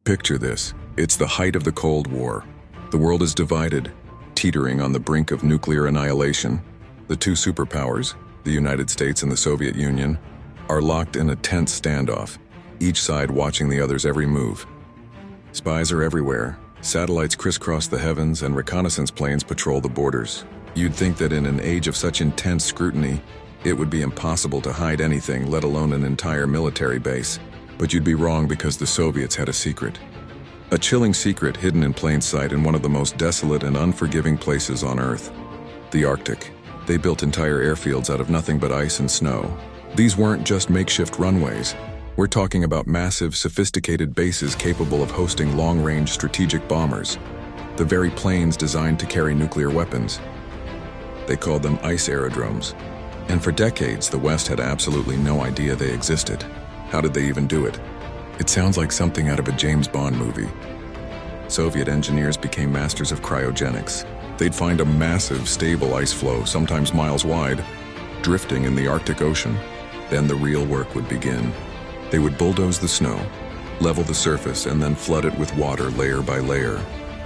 Picture this. It's the height of the Cold War. The world is divided, teetering on the brink of nuclear annihilation. The two superpowers, the United States and the Soviet Union, are locked in a tense standoff, each side watching the other's every move. Spies are everywhere. Satellites crisscross the heavens and reconnaissance planes patrol the borders. You'd think that in an age of such intense scrutiny, it would be impossible to hide anything, let alone an entire military base. But you'd be wrong, because the Soviets had a secret. A chilling secret hidden in plain sight in one of the most desolate and unforgiving places on Earth, the Arctic. They built entire airfields out of nothing but ice and snow. These weren't just makeshift runways. We're talking about massive, sophisticated bases capable of hosting long-range strategic bombers, the very planes designed to carry nuclear weapons. They called them ice aerodromes. And for decades, the West had absolutely no idea they existed. How did they even do it? It sounds like something out of a James Bond movie. Soviet engineers became masters of cryogenics. They'd find a massive, stable ice flow, sometimes miles wide, drifting in the Arctic Ocean. Then the real work would begin. They would bulldoze the snow, level the surface, and then flood it with water layer by layer.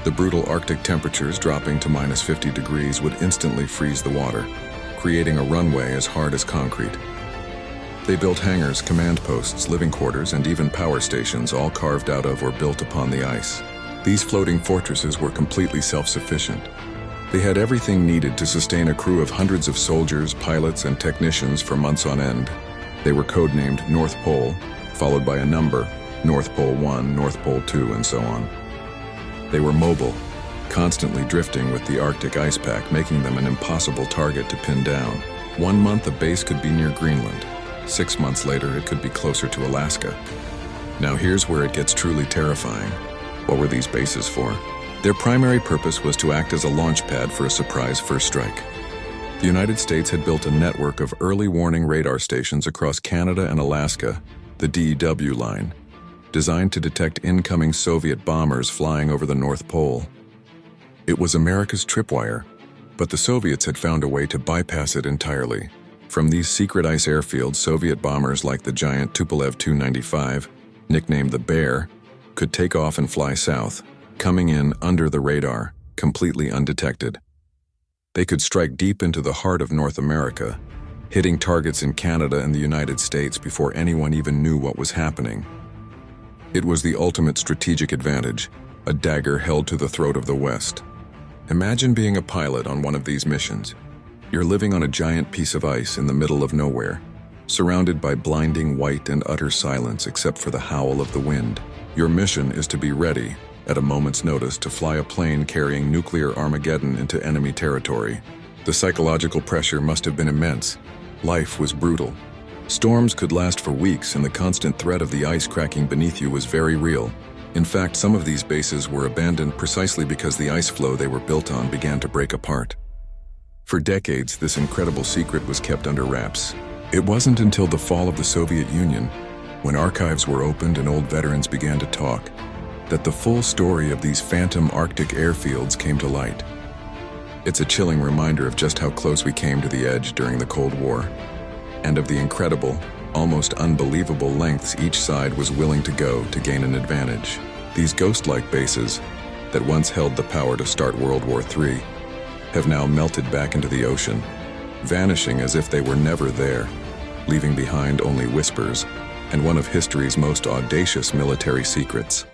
The brutal Arctic temperatures, dropping to minus 50 degrees, would instantly freeze the water, creating a runway as hard as concrete. They built hangars, command posts, living quarters, and even power stations, all carved out of or built upon the ice. These floating fortresses were completely self-sufficient. They had everything needed to sustain a crew of hundreds of soldiers, pilots, and technicians for months on end. They were codenamed North Pole, followed by a number, North Pole 1, North Pole 2, and so on. They were mobile, constantly drifting with the Arctic ice pack, making them an impossible target to pin down. 1 month a base could be near Greenland. 6 months later, it could be closer to Alaska. Now here's where it gets truly terrifying. What were these bases for? Their primary purpose was to act as a launch pad for a surprise first strike. The United States had built a network of early warning radar stations across Canada and Alaska, the DEW line, designed to detect incoming Soviet bombers flying over the North Pole. It was America's tripwire, but the Soviets had found a way to bypass it entirely. From these secret ice airfields, Soviet bombers like the giant Tupolev Tu-95, nicknamed the Bear, could take off and fly south, coming in under the radar, completely undetected. They could strike deep into the heart of North America, hitting targets in Canada and the United States before anyone even knew what was happening. It was the ultimate strategic advantage, a dagger held to the throat of the West. Imagine being a pilot on one of these missions. You're living on a giant piece of ice in the middle of nowhere, surrounded by blinding white and utter silence except for the howl of the wind. Your mission is to be ready, at a moment's notice, to fly a plane carrying nuclear Armageddon into enemy territory. The psychological pressure must have been immense. Life was brutal. Storms could last for weeks, and the constant threat of the ice cracking beneath you was very real. In fact, some of these bases were abandoned precisely because the ice flow they were built on began to break apart. For decades, this incredible secret was kept under wraps. It wasn't until the fall of the Soviet Union, when archives were opened and old veterans began to talk, that the full story of these phantom Arctic airfields came to light. It's a chilling reminder of just how close we came to the edge during the Cold War, and of the incredible, almost unbelievable lengths each side was willing to go to gain an advantage. These ghost-like bases, that once held the power to start World War III, have now melted back into the ocean, vanishing as if they were never there, leaving behind only whispers and one of history's most audacious military secrets.